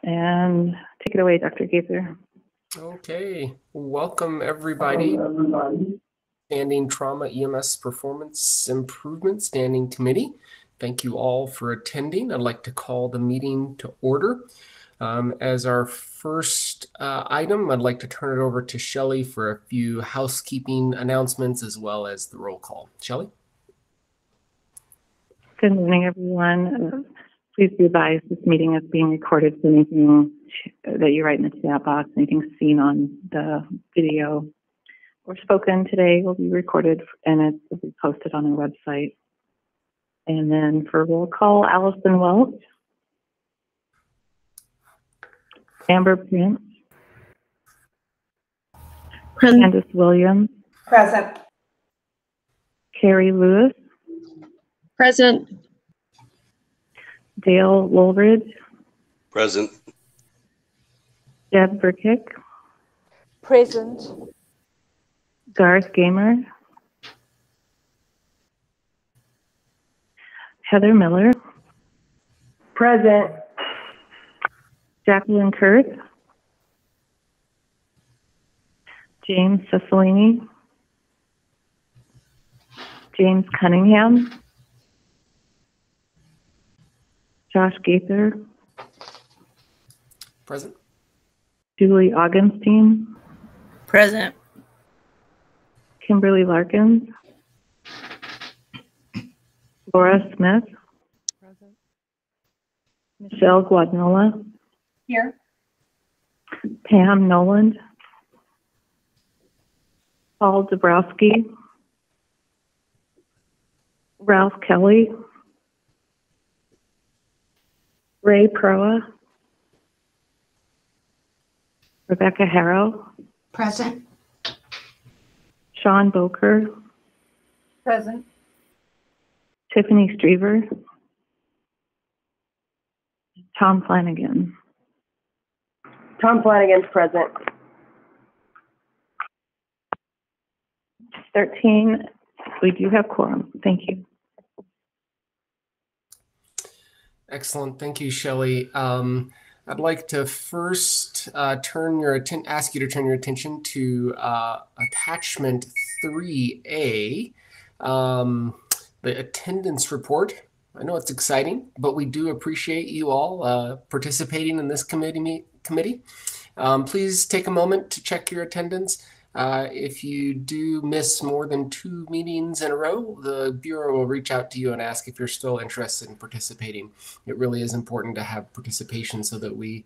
And take it away, Dr. Gaither. Okay, welcome everybody. Standing Trauma EMS Performance Improvement Standing Committee. Thank you all for attending. I'd like to call the meeting to order. As our first item, I'd like to turn it over to Shelley for a few housekeeping announcements as well as the roll call. Shelley? Good morning, everyone. Please be advised this meeting is being recorded, so anything that you write in the chat box, anything seen on the video or spoken today will be recorded and it will be posted on our website. And then for roll call, Allison Welch, Amber Prince, Candace Williams, Present. Carrie Lewis, Present. Dale Woolridge, Present. Deb Burkick, Present. Garth Gamer, Heather Miller, Present. Jacqueline Kurth, James Cicilline, James Cunningham, Josh Gaither, Present. Julie Augenstein, Present. Kimberly Larkins, Laura Smith, Present. Michelle Guadnola, Here. Pam Noland, Paul Dabrowski, Ralph Kelly, Ray Proa, Rebecca Harrow, Present. Sean Boker, Present. Tiffany Streever, Tom Flanagan. Tom Flanagan's present. 13, we do have quorum. Thank you. Excellent. Thank you, Shelley. I'd like to first ask you to turn your attention to attachment 3A, the attendance report. I know it's exciting, but we do appreciate you all participating in this committee. Please take a moment to check your attendance. If you do miss more than 2 meetings in a row, the Bureau will reach out to you and ask if you're still interested in participating. It really is important to have participation so that we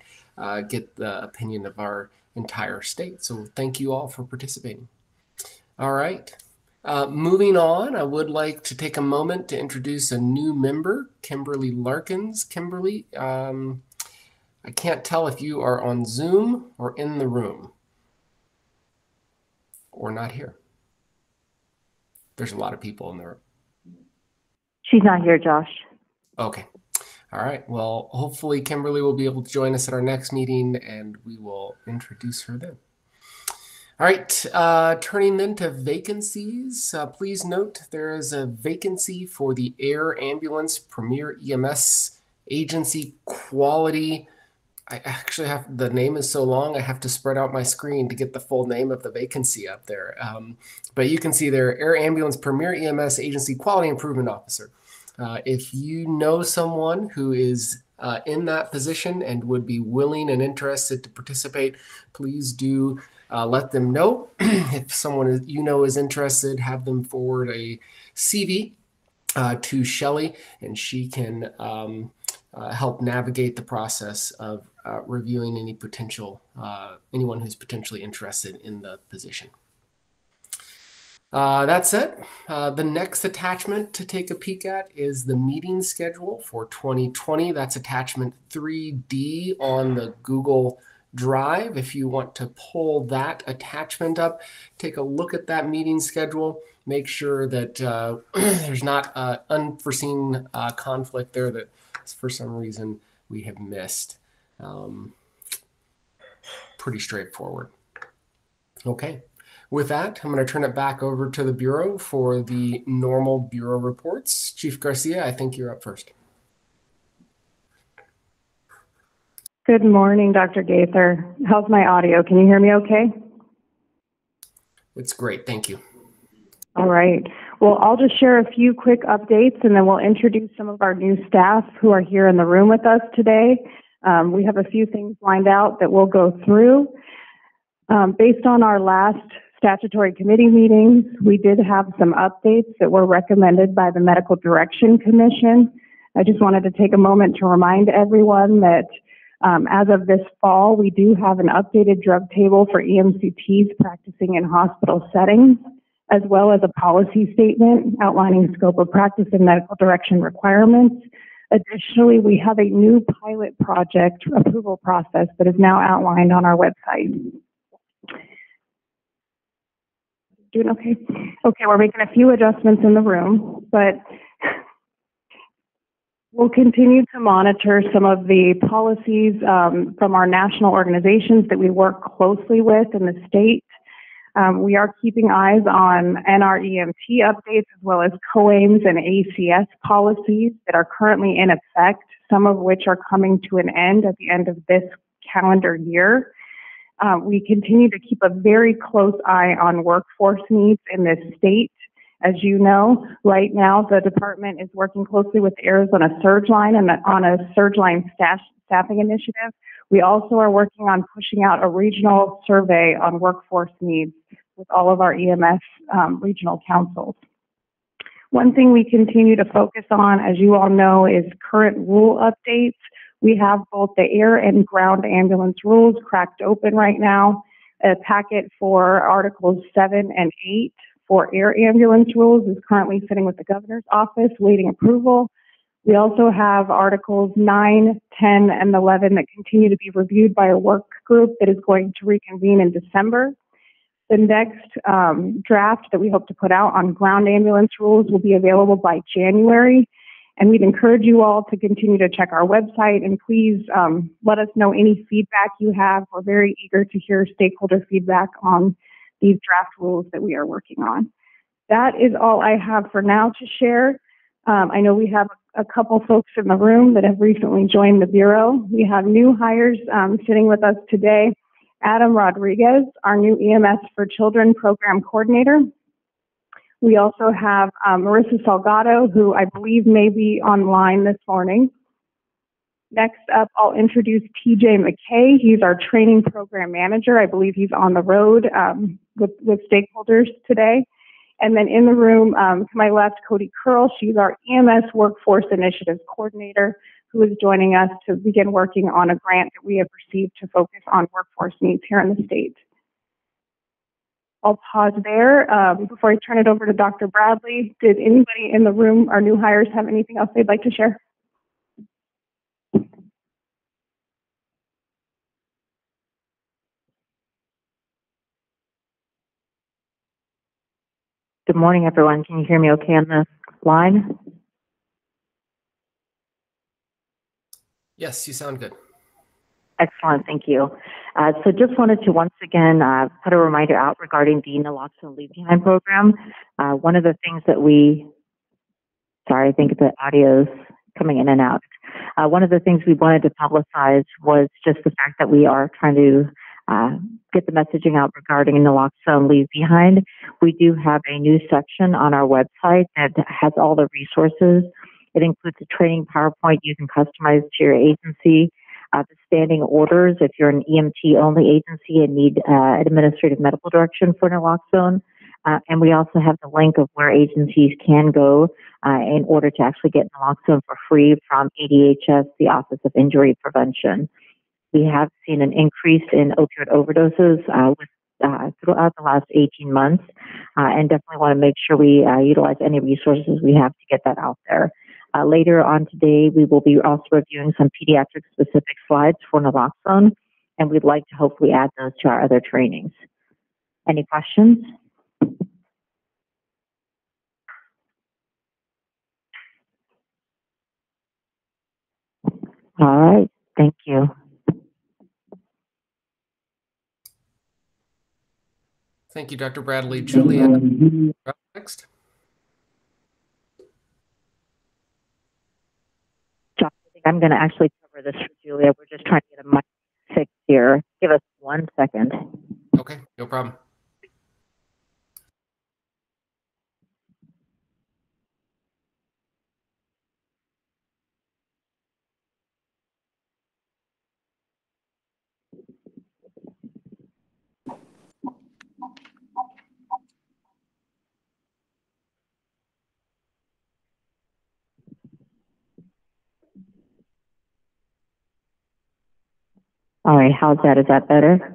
get the opinion of our entire state. So thank you all for participating. All right. Moving on, I would like to take a moment to introduce a new member, Kimberly Larkins. Kimberly, I can't tell if you are on Zoom or in the room. Or not here. There's a lot of people in the room. She's not here, Josh. Okay. All right. Well, hopefully Kimberly will be able to join us at our next meeting and we will introduce her then. All right. Turning then to vacancies. Please note there is a vacancy for the Air Ambulance Premier EMS Agency Quality. I actually have, the name is so long, I have to spread out my screen to get the full name of the vacancy up there. But you can see there, Air Ambulance Premier EMS Agency Quality Improvement Officer. If you know someone who is in that position and would be willing and interested to participate, please do let them know. If someone you know is interested, have them forward a CV to Shelley, and she can help navigate the process of reviewing any potential, anyone who's potentially interested in the position. That said, the next attachment to take a peek at is the meeting schedule for 2020. That's attachment 3D on the Google Drive. If you want to pull that attachment up, take a look at that meeting schedule. Make sure that there's not an unforeseen conflict there that for some reason we have missed. Pretty straightforward. Okay. With that, I'm going to turn it back over to the Bureau for the normal Bureau reports. Chief Garcia, I think you're up first. Good morning, Dr. Gaither. How's my audio? Can you hear me okay? It's great. Thank you. All right. Well, I'll just share a few quick updates and then we'll introduce some of our new staff who are here in the room with us today. We have a few things lined out that we'll go through. Based on our last statutory committee meetings, we did have some updates that were recommended by the Medical Direction Commission. I just wanted to take a moment to remind everyone that as of this fall, we do have an updated drug table for EMCPs practicing in hospital settings, as well as a policy statement outlining scope of practice and medical direction requirements. Additionally, we have a new pilot project approval process that is now outlined on our website. Doing okay? Okay, we're making a few adjustments in the room, but we'll continue to monitor some of the policies from our national organizations that we work closely with in the state. We are keeping eyes on NREMT updates as well as COAMS and ACS policies that are currently in effect, some of which are coming to an end at the end of this calendar year. We continue to keep a very close eye on workforce needs in this state. As you know, right now the department is working closely with the Arizona Surge Line and on a Surge Line staffing initiative. We also are working on pushing out a regional survey on workforce needs with all of our EMS regional councils. One thing we continue to focus on, as you all know, is current rule updates. We have both the air and ground ambulance rules cracked open right now. A packet for Articles 7 and 8 for air ambulance rules is currently sitting with the governor's office waiting approval. We also have Articles 9, 10, and 11 that continue to be reviewed by a work group that is going to reconvene in December. The next draft that we hope to put out on ground ambulance rules will be available by January. And we'd encourage you all to continue to check our website and please let us know any feedback you have. We're very eager to hear stakeholder feedback on these draft rules that we are working on. That is all I have for now to share. I know we have a couple folks in the room that have recently joined the Bureau. We have new hires sitting with us today. Adam Rodriguez, our new EMS for Children Program Coordinator. We also have Marissa Salgado, who I believe may be online this morning. Next up, I'll introduce TJ McKay. He's our Training Program Manager. I believe he's on the road with stakeholders today. And then in the room, to my left, Cody Curl. She's our EMS Workforce Initiatives Coordinator, who is joining us to begin working on a grant that we have received to focus on workforce needs here in the state. I'll pause there before I turn it over to Dr. Bradley. Did anybody in the room, our new hires, have anything else they'd like to share? Good morning, everyone. Can you hear me okay on the line? Yes, you sound good. Excellent, thank you. So just wanted to once again put a reminder out regarding the naloxone leave behind program. One of the things that sorry, I think the audio's coming in and out. One of the things we wanted to publicize was just the fact that we are trying to get the messaging out regarding naloxone leave behind. We do have a new section on our website that has all the resources. It includes a training PowerPoint you can customize to your agency, the standing orders if you're an EMT only agency and need administrative medical direction for naloxone. And we also have the link of where agencies can go in order to actually get naloxone for free from ADHS, the Office of Injury Prevention. We have seen an increase in opioid overdoses throughout the last 18 months and definitely want to make sure we utilize any resources we have to get that out there. Later on today, we will be also reviewing some pediatric-specific slides for naloxone, and we'd like to hopefully add those to our other trainings. Any questions? All right, thank you. Thank you, Dr. Bradley. Julia, next. I'm going to actually cover over this for Julia. We're just trying to get a mic fixed here. Give us 1 second. Okay, no problem. All right, how's that? Is that better?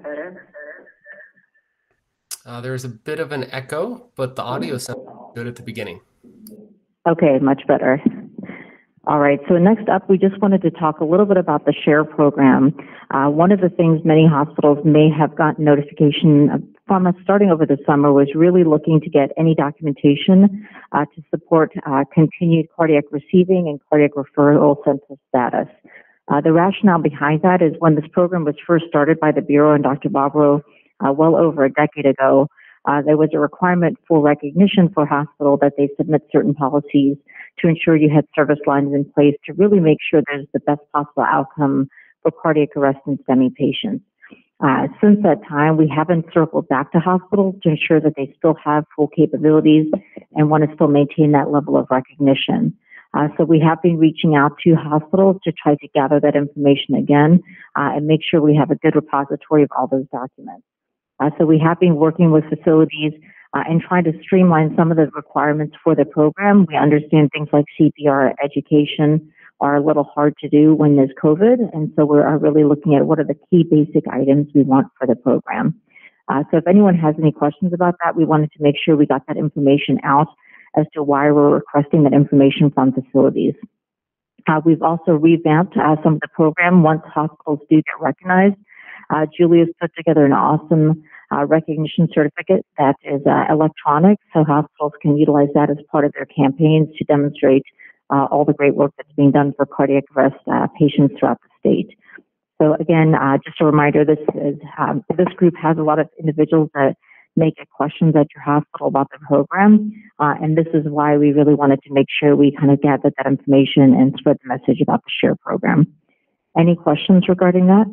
There's a bit of an echo, but the audio sounded good at the beginning. Okay, much better. All right, so next up, we just wanted to talk a little bit about the SHARE program. One of the things many hospitals may have gotten notification from us starting over the summer was really looking to get any documentation to support continued cardiac receiving and cardiac referral census status. The rationale behind that is when this program was first started by the Bureau and Dr. Bobrow well over a decade ago, there was a requirement for recognition for hospital that they submit certain policies to ensure you had service lines in place to really make sure there's the best possible outcome for cardiac arrest and STEMI patients. Since that time, we haven't circled back to hospitals to ensure that they still have full capabilities and want to still maintain that level of recognition. So we have been reaching out to hospitals to try to gather that information again and make sure we have a good repository of all those documents. So we have been working with facilities and trying to streamline some of the requirements for the program. We understand things like CPR education are a little hard to do when there's COVID, and so we're really looking at what are the key basic items we want for the program. So if anyone has any questions about that, we wanted to make sure we got that information out as to why we're requesting that information from facilities. We've also revamped some of the program once hospitals do get recognized. Julia's put together an awesome recognition certificate that is electronic, so hospitals can utilize that as part of their campaigns to demonstrate all the great work that's being done for cardiac arrest patients throughout the state. So again, just a reminder, this group has a lot of individuals that may get questions at your hospital about the program, and this is why we really wanted to make sure we kind of gathered that information and spread the message about the SHARE program. Any questions regarding that?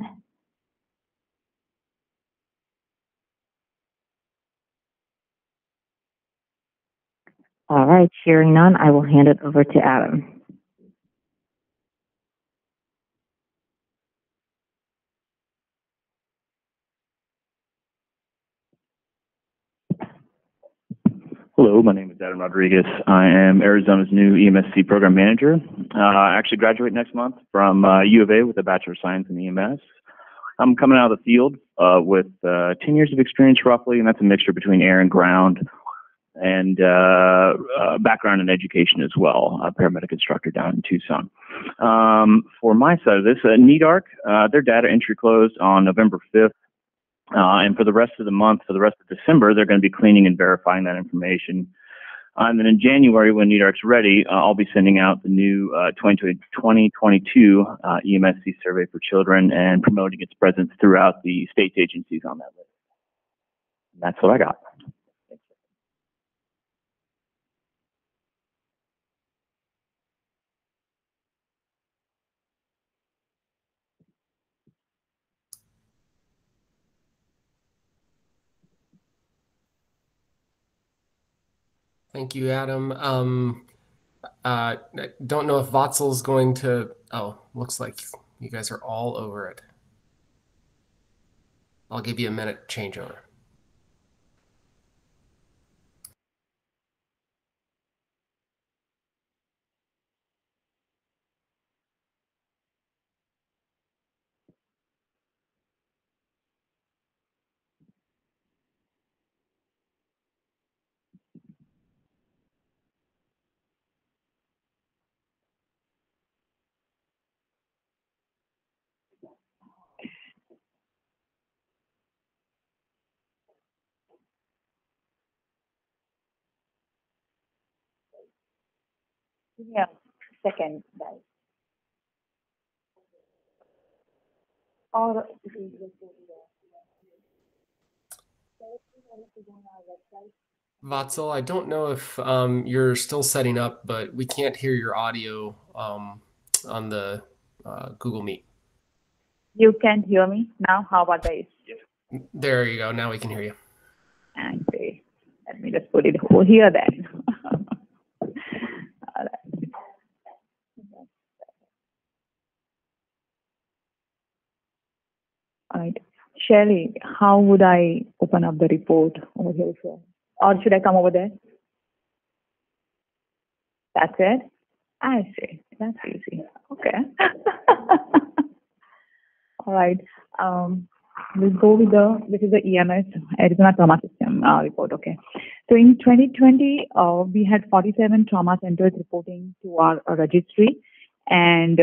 All right, hearing none, I will hand it over to Adam. Hello, my name is Adam Rodriguez. I am Arizona's new EMSC program manager. I actually graduate next month from U of A with a Bachelor of Science in EMS. I'm coming out of the field with 10 years of experience roughly, and that's a mixture between air and ground and background in education as well, a paramedic instructor down in Tucson. For my side of this, NEDARC, their data entry closed on November 5th. And for the rest of the month, for the rest of December, they're going to be cleaning and verifying that information. And then in January, when NEDARC's ready, I'll be sending out the new 2022 EMSC survey for children and promoting its presence throughout the state agencies on that list. And that's what I got. Thank you, Adam. I don't know if Vossel's going to, oh, looks like you guys are all over it. I'll give you a minute changeover. Yeah, second, guys. Vossel, I don't know if you're still setting up, but we can't hear your audio on the Google Meet. You can't hear me now? How about this? There you go. Now we can hear you. And say, let me just put it over here then. All right. All right. Shelly, how would I open up the report over here? Or should I come over there? That's it? I see. That's easy. Okay. All right. We'll go with this is the EMS, Arizona Trauma System report. Okay. So in 2020, we had 47 trauma centers reporting to our registry. And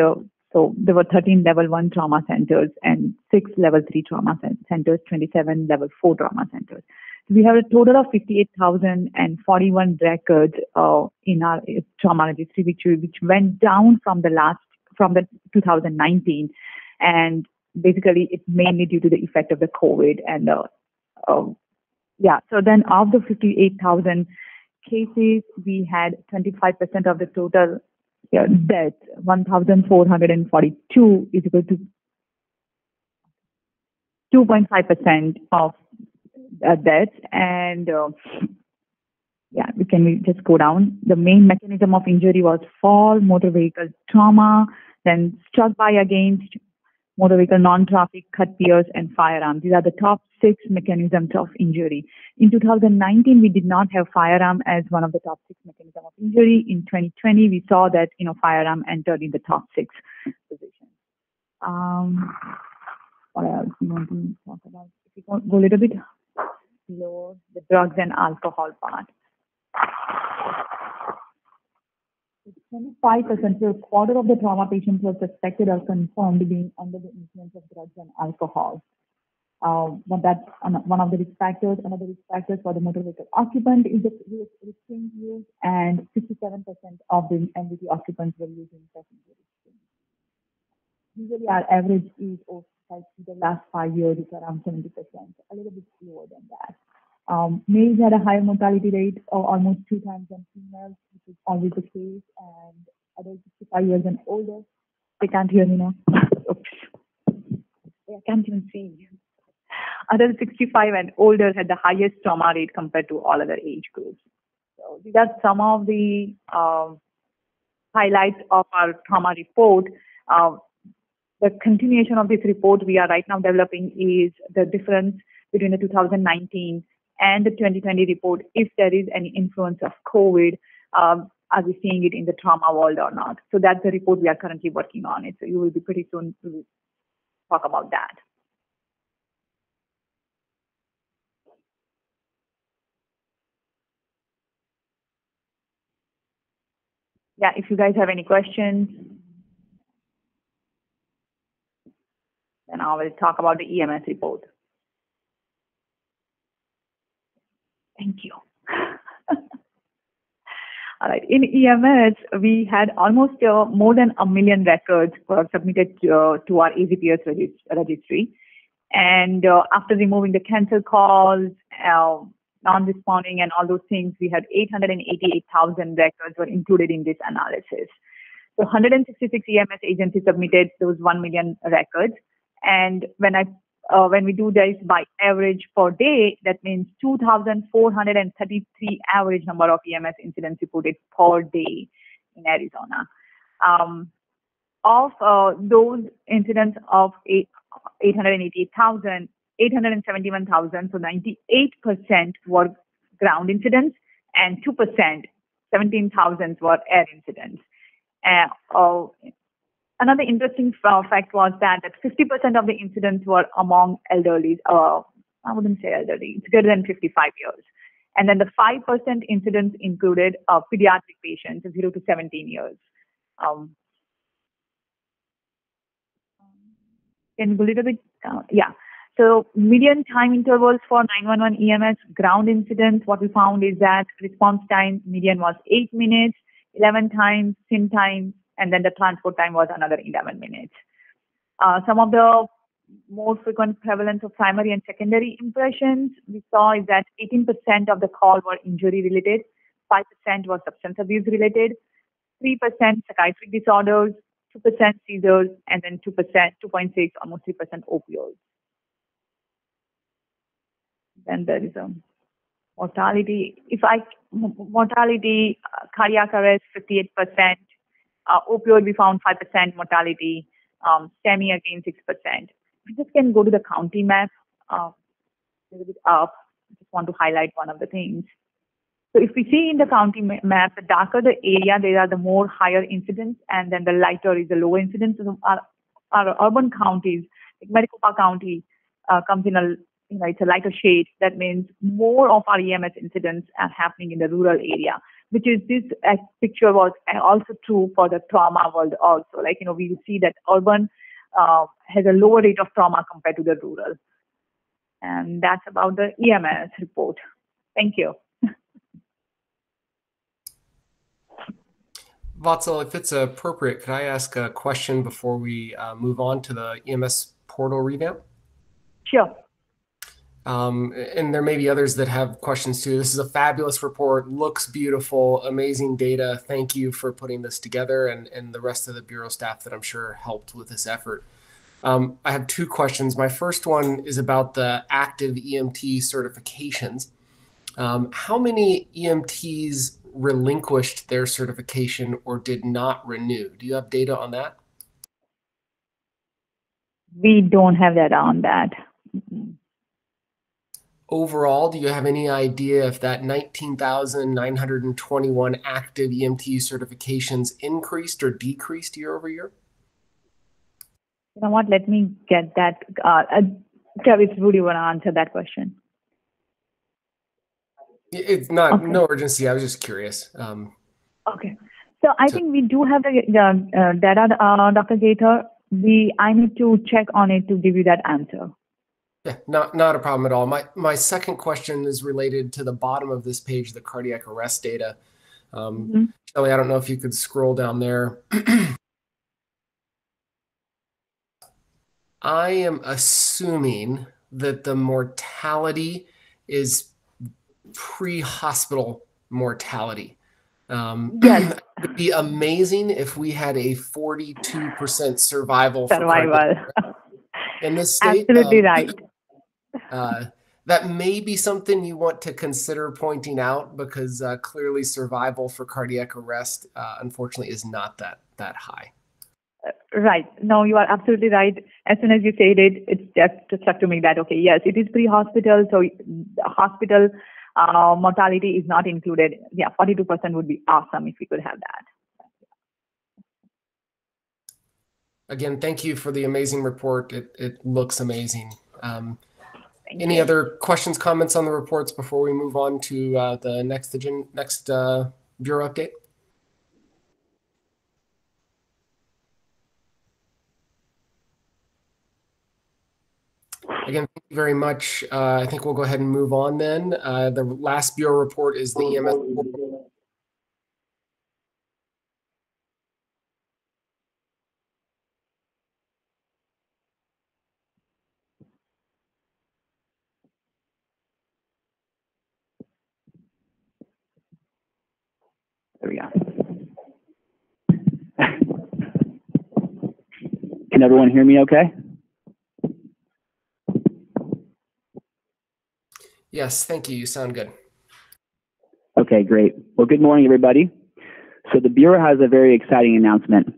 so there were 13 level 1 trauma centers and 6 level 3 trauma centers, 27 level 4 trauma centers. So we have a total of 58,041 records in our trauma registry, which went down from the 2019, and basically it's mainly due to the effect of the COVID. And so then of the 58,000 cases, we had 25% of the total deaths. 1,442 is equal to 2.5% of deaths. And we just go down. The main mechanism of injury was fall, motor vehicle trauma, then struck by against, motor vehicle non-traffic, cut, pierce, and firearm. These are the top 6 mechanisms of injury. In 2019, we did not have firearm as one of the top 6 mechanisms of injury. In 2020, we saw that firearm entered in the top 6 positions. What else we want to talk about? If we go a little bit lower, the drugs and alcohol part. 25%, so a quarter of the trauma patients were suspected or confirmed being under the influence of drugs and alcohol. But that's one of the risk factors. Another risk factor for the motor vehicle occupant is the restraint use, and 67% of the MVT occupants were using passenger restraint. Usually our average is of the last 5 years is around 70%, a little bit lower than that. Males had a higher mortality rate of almost 2 times than females, which is always the case, and adults 65 years and older. They can't hear me now. Oops. I can't even see you. Adults 65 and older had the highest trauma rate compared to all other age groups. So these are some of the highlights of our trauma report. The continuation of this report we are right now developing is the difference between the 2019 and the 2020 report, if there is any influence of COVID, are we seeing it in the trauma world or not? So that's the report we are currently working on. So you will be pretty soon to talk about that. Yeah, if you guys have any questions, then I will talk about the EMS report. Thank you. All right. In EMS, we had almost more than 1 million records were submitted to our AZPS registry. And after removing the cancel calls, non-responding, and all those things, we had 888,000 records were included in this analysis. So 166 EMS agencies submitted those 1 million records. And when we do this by average per day, that means 2,433 average number of EMS incidents reported per day in Arizona. Of those incidents of 888,000, 871,000, so 98% were ground incidents, and 2%, 17,000 were air incidents. Another interesting fact was that 50% of the incidents were among elderly. I wouldn't say elderly, it's greater than 55 years. And then the 5% incidents included pediatric patients, 0 to 17 years. Can you go a little bit? Yeah. So median time intervals for 911 EMS ground incidents, what we found is that response time median was 8 minutes, 11 times, SIM time, and then the transport time was another 11 minutes. Some of the more frequent prevalence of primary and secondary impressions we saw is that 18% of the call were injury related, 5% was substance abuse related, 3% psychiatric disorders, 2% seizures, and then 2%, 2.6, almost 3% opioids. Then there is a mortality. Mortality, cardiac arrest, 58%. Opioid, we found 5% mortality. STEMI, again, 6%. We just can go to the county map. A little bit up. I just want to highlight one of the things. So if we see in the county map, the darker the area, there are the more higher incidence, and then the lighter is the lower incidence. So our urban counties, like Maricopa County, comes in it's a lighter shade. That means more of our EMS incidents are happening in the rural area, which is this picture was also true for the trauma world also. Like, we see that urban has a lower rate of trauma compared to the rural. And that's about the EMS report. Thank you. Vossel, if it's appropriate, could I ask a question before we move on to the EMS portal revamp? Sure. And there may be others that have questions too. This is a fabulous report, looks beautiful, amazing data. Thank you for putting this together, and the rest of the Bureau staff that I'm sure helped with this effort. I have two questions. My first one is about the active EMT certifications. How many EMTs relinquished their certification or did not renew? Do you have data on that? We don't have data on that. Overall, do you have any idea if that 19,921 active EMT certifications increased or decreased year over year? You know what? Let me get that. Travis, would you want to answer that question? It's not no urgency. I was just curious. Okay. So I think we do have the data, Dr. Gator. I need to check on it to give you that answer. Yeah, not a problem at all. My second question is related to the bottom of this page, the cardiac arrest data. Shelley, I don't know if you could scroll down there. I am assuming that the mortality is pre-hospital mortality. Yes. It would be amazing if we had a 42% survival. In this state. Absolutely right. That may be something you want to consider pointing out, because clearly survival for cardiac arrest, unfortunately, is not that high. Right. No, you are absolutely right. As soon as you said it, it's just struck to me that, okay, yes, it is pre-hospital, so hospital mortality is not included. Yeah, 42% would be awesome if we could have that. Again, thank you for the amazing report. It looks amazing. Any other questions, comments on the reports before we move on to the next Bureau update? Again, thank you very much. I think we'll go ahead and move on then. The last Bureau report is the EMS Portal. There we go. Can everyone hear me okay? Yes, thank you. You sound good. Okay, great. Well, good morning, everybody. So the Bureau has a very exciting announcement.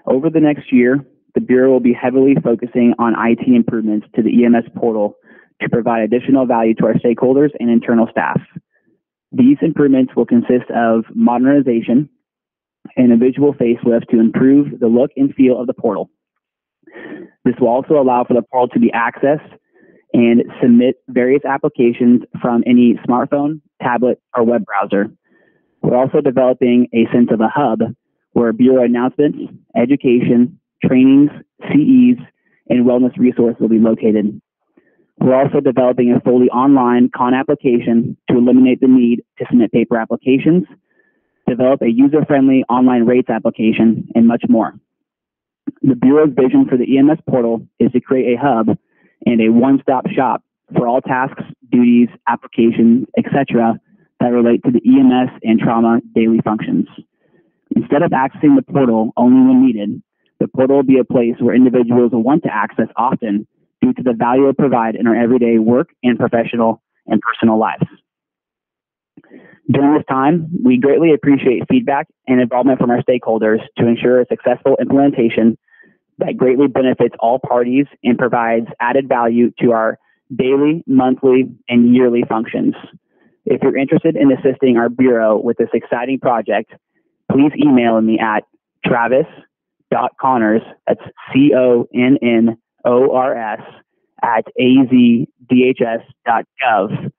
Over the next year, the Bureau will be heavily focusing on IT improvements to the EMS portal to provide additional value to our stakeholders and internal staff. These improvements will consist of modernization and a visual facelift to improve the look and feel of the portal. This will also allow for the portal to be accessed and submit various applications from any smartphone, tablet, or web browser. We're also developing a sense of a hub where Bureau announcements, education, trainings, CEs, and wellness resources will be located. We're also developing a fully online CON application to eliminate the need to submit paper applications, develop a user-friendly online rates application, and much more. The Bureau's vision for the EMS portal is to create a hub and a one-stop shop for all tasks, duties, applications, etc. that relate to the EMS and trauma daily functions. Instead of accessing the portal only when needed, The portal will be a place where individuals will want to access often due to the value it provides in our everyday work and professional and personal lives. During this time, we greatly appreciate feedback and involvement from our stakeholders to ensure a successful implementation that greatly benefits all parties and provides added value to our daily, monthly, and yearly functions. If you're interested in assisting our Bureau with this exciting project, please email me at travis.connors, that's CONNORS, @azdhs.gov.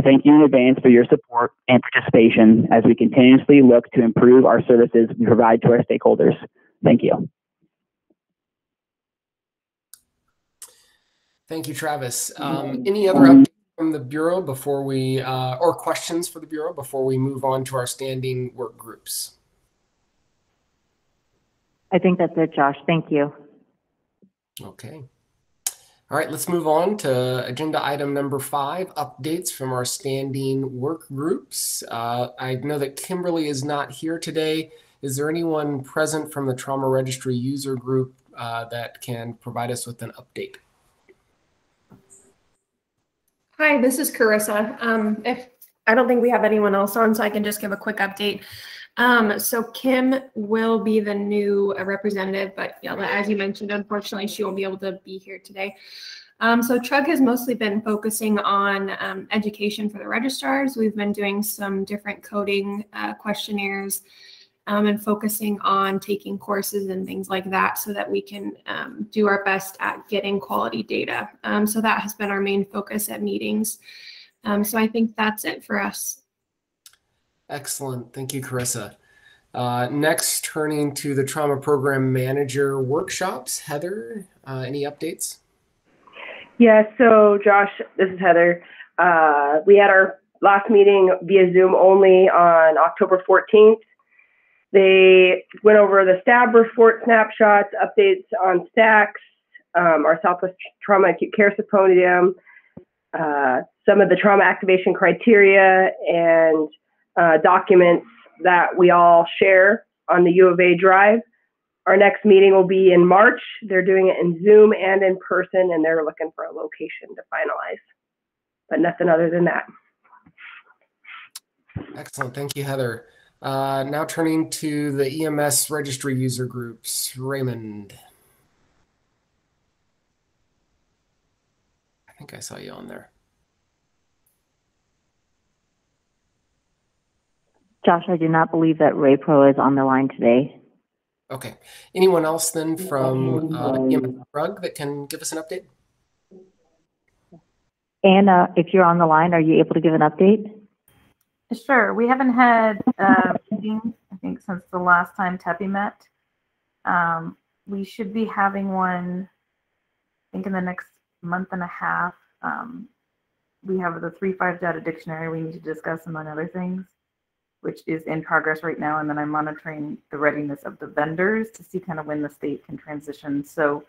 Thank you in advance for your support and participation as we continuously look to improve our services we provide to our stakeholders. Thank you. Thank you, Travis. Any other updates from the Bureau before we, or questions for the Bureau before we move on to our standing work groups? I think that's it, Josh. Thank you. Okay. All right, let's move on to agenda item number 5, updates from our standing work groups. I know that Kimberly is not here today. Is there anyone present from the Trauma Registry user group that can provide us with an update? Hi, this is Carissa. If I don't think we have anyone else on, so I can just give a quick update. So Kim will be the new representative, but yeah, as you mentioned, unfortunately, she won't be able to be here today. So TRUG has mostly been focusing on education for the registrars. We've been doing some different coding questionnaires and focusing on taking courses and things like that so that we can do our best at getting quality data. So that has been our main focus at meetings. So I think that's it for us. Excellent. Thank you, Carissa. Next, turning to the Trauma Program Manager workshops. Heather, any updates? Yeah, so Josh, this is Heather. We had our last meeting via Zoom only on October 14th. They went over the STAB report snapshots, updates on stacks, our Southwest Trauma Acute Care Symposium, some of the trauma activation criteria, and documents that we all share on the U of A Drive. Our next meeting will be in March. They're doing it in Zoom and in person, and they're looking for a location to finalize, but nothing other than that. Excellent. Thank you, Heather. Now turning to the EMS Registry user groups. Raymond. I think I saw you on there. Josh, I do not believe that Ray Pro is on the line today. Okay. Anyone else then from EMS Rug that can give us an update? Anna, if you're on the line, are you able to give an update? Sure. We haven't had meetings, I think, since the last time TEPI met. We should be having one, I think, in the next month and a half. We have the 3.5 data dictionary we need to discuss, among other things, which is in progress right now. And then I'm monitoring the readiness of the vendors to see kind of when the state can transition. So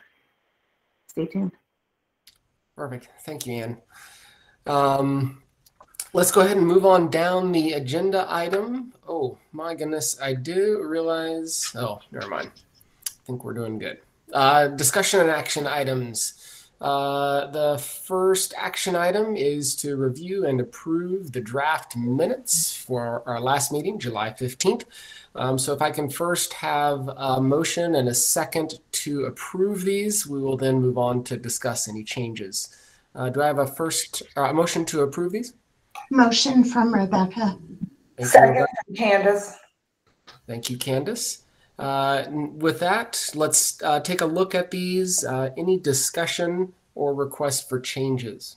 stay tuned. Perfect. Thank you, Ann. Let's go ahead and move on down the agenda item. Oh, my goodness. I do realize. Oh, never mind. I think we're doing good. Discussion and action items. The first action item is to review and approve the draft minutes for our last meeting, July 15th. So if I can first have a motion and a second to approve these, we will then move on to discuss any changes. Do I have a motion to approve these? Motion from Rebecca. Second, Candace. Thank you, Candace. With that, let's take a look at these. Any discussion or request for changes?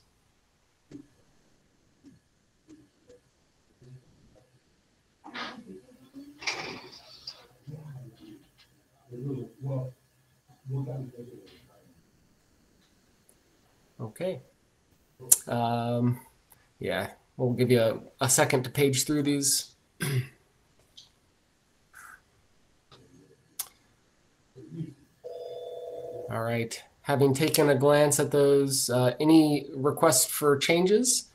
Okay. Yeah, we'll give you a second to page through these. All right. Having taken a glance at those, any requests for changes?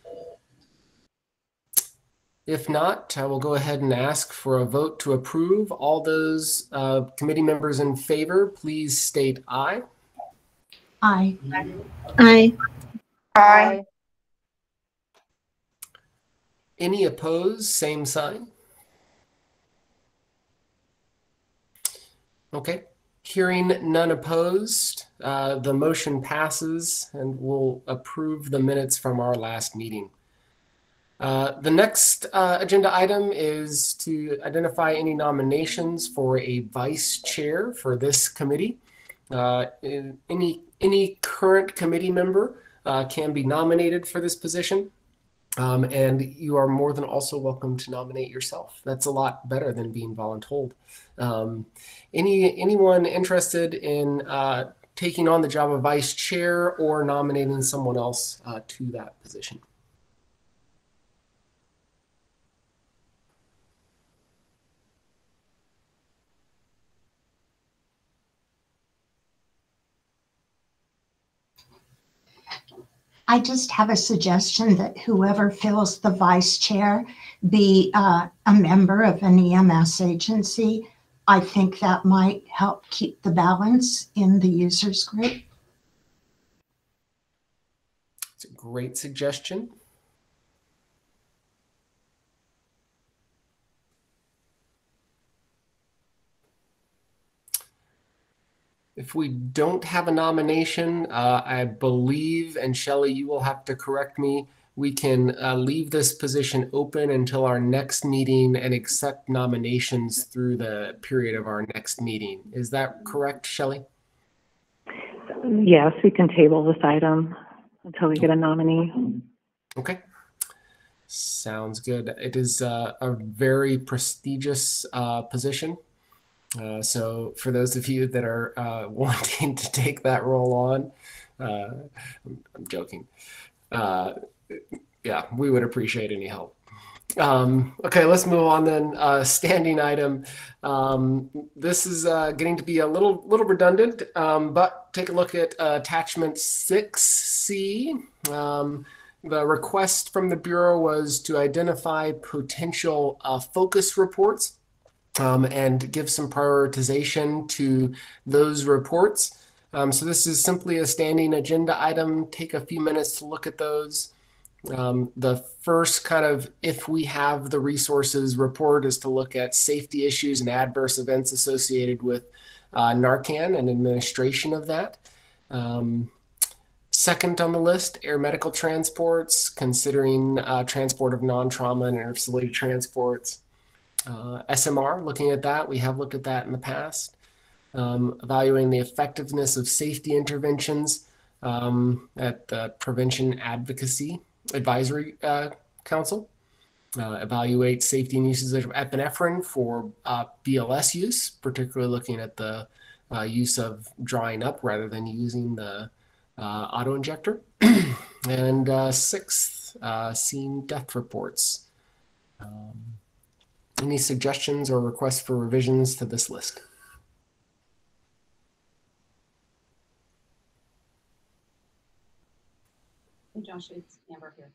If not, I will go ahead and ask for a vote to approve. All those committee members in favor, please state aye. Aye. Aye. Aye. Any opposed, same sign. Okay, hearing none opposed, the motion passes and we'll approve the minutes from our last meeting. The next agenda item is to identify any nominations for a vice chair for this committee. Any current committee member can be nominated for this position. And you are more than also welcome to nominate yourself. That's a lot better than being voluntold. Anyone interested in taking on the job of vice chair or nominating someone else to that position? I just have a suggestion that whoever fills the vice chair be a member of an EMS agency. I think that might help keep the balance in the users group. It's a great suggestion. If we don't have a nomination, I believe, and Shelley, you will have to correct me, we can leave this position open until our next meeting and accept nominations through the period of our next meeting. Is that correct, Shelley? Yes, we can table this item until we get a nominee. Okay. Sounds good. It is a very prestigious position. So for those of you that are wanting to take that role on, I'm joking. Yeah, we would appreciate any help. Okay, let's move on then. Standing item. This is getting to be a little redundant, but take a look at attachment 6C. The request from the Bureau was to identify potential focus reports and give some prioritization to those reports. So this is simply a standing agenda item. Take a few minutes to look at those. The first kind of, if we have the resources report, is to look at safety issues and adverse events associated with Narcan and administration of that. Second on the list, air medical transports, considering transport of non-trauma and interfacility transports. SMR, looking at that, we have looked at that in the past. Evaluating the effectiveness of safety interventions at the Prevention Advocacy Advisory Council. Evaluate safety and uses of epinephrine for BLS use, particularly looking at the use of drying up rather than using the auto-injector. And sixth, scene death reports. Any suggestions or requests for revisions to this list? Hey Josh, it's Amber here.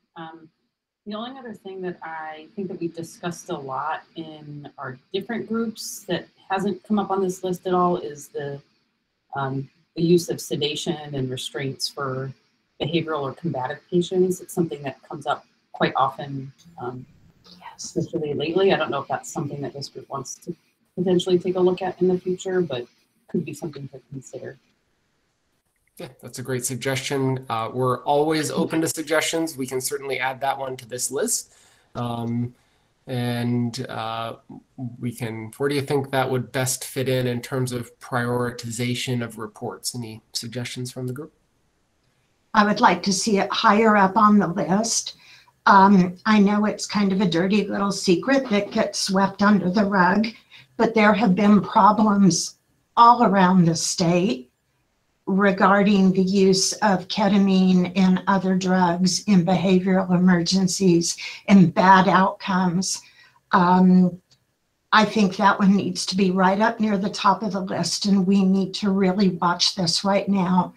The only other thing that I think that we've discussed a lot in our different groups that hasn't come up on this list at all is the use of sedation and restraints for behavioral or combative patients. It's something that comes up quite often, especially lately. I don't know if that's something that this group wants to potentially take a look at in the future, but could be something to consider. Yeah, that's a great suggestion. We're always open to suggestions. We can certainly add that one to this list. We can, where do you think that would best fit in terms of prioritization of reports? Any suggestions from the group? I would like to see it higher up on the list. I know it's kind of a dirty little secret that gets swept under the rug, but there have been problems all around the state regarding the use of ketamine and other drugs in behavioral emergencies and bad outcomes. I think that one needs to be right up near the top of the list, and we need to really watch this right now.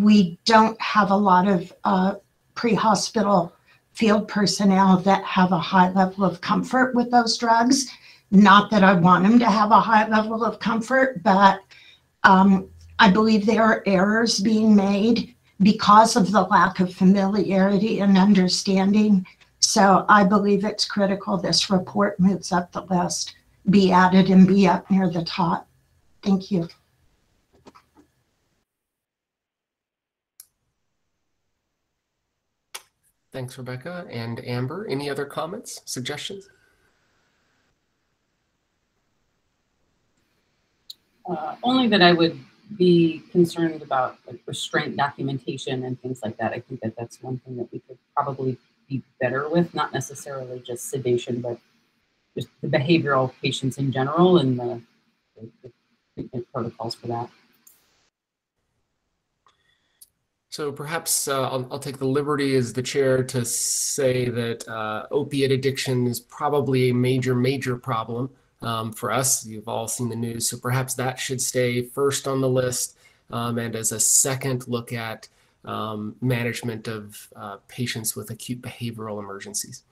We don't have a lot of pre-hospital field personnel that have a high level of comfort with those drugs. Not that I want them to have a high level of comfort, but I believe there are errors being made because of the lack of familiarity and understanding. So I believe it's critical this report moves up the list, be added and be up near the top. Thank you. Thanks, Rebecca. And Amber, any other comments, suggestions? Only that I would be concerned about like restraint documentation and things like that. I think that that's one thing that we could probably be better with, not necessarily just sedation, but just the behavioral patients in general and the treatment protocols for that. So perhaps I'll take the liberty as the chair to say that opiate addiction is probably a major problem for us. You've all seen the news, so perhaps that should stay first on the list, and as a second look at management of patients with acute behavioral emergencies.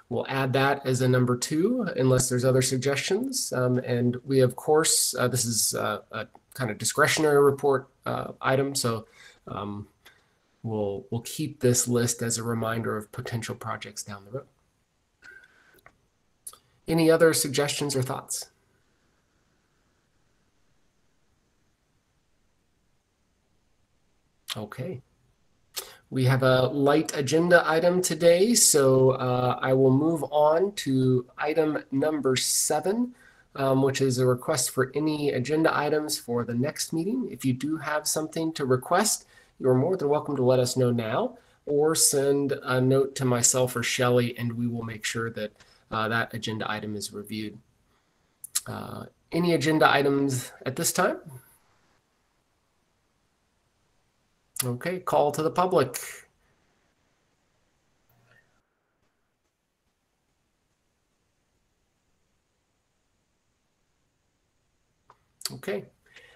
We'll add that as a number 2, unless there's other suggestions. And we, of course, this is a kind of discretionary report item, so we'll keep this list as a reminder of potential projects down the road. Any other suggestions or thoughts? Okay. We have a light agenda item today, so I will move on to item number 7, which is a request for any agenda items for the next meeting. If you do have something to request, you're more than welcome to let us know now, or send a note to myself or Shelley, and we will make sure that that agenda item is reviewed. Any agenda items at this time? Okay, call to the public. Okay.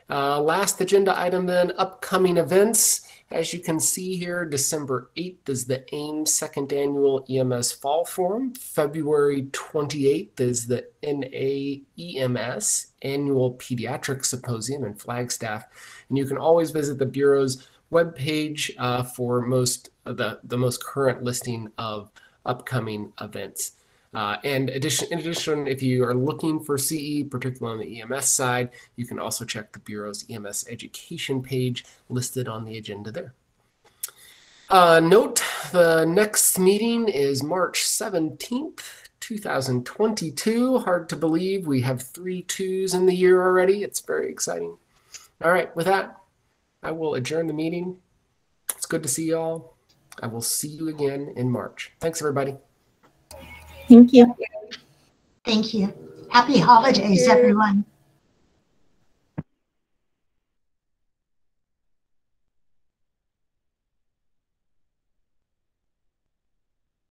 Last agenda item then, upcoming events. As you can see here, December 8th is the AIM Second Annual EMS Fall Forum. February 28th is the NAEMS Annual Pediatric Symposium in Flagstaff. And you can always visit the Bureau's webpage for the most current listing of upcoming events. In addition, if you are looking for CE, particularly on the EMS side, you can also check the Bureau's EMS education page listed on the agenda there. Note, the next meeting is March 17th, 2022. Hard to believe we have 3 2s in the year already. It's very exciting. All right, with that, I will adjourn the meeting. It's good to see you all. I will see you again in March. Thanks, everybody. Thank you. Thank you. Happy holidays, everyone.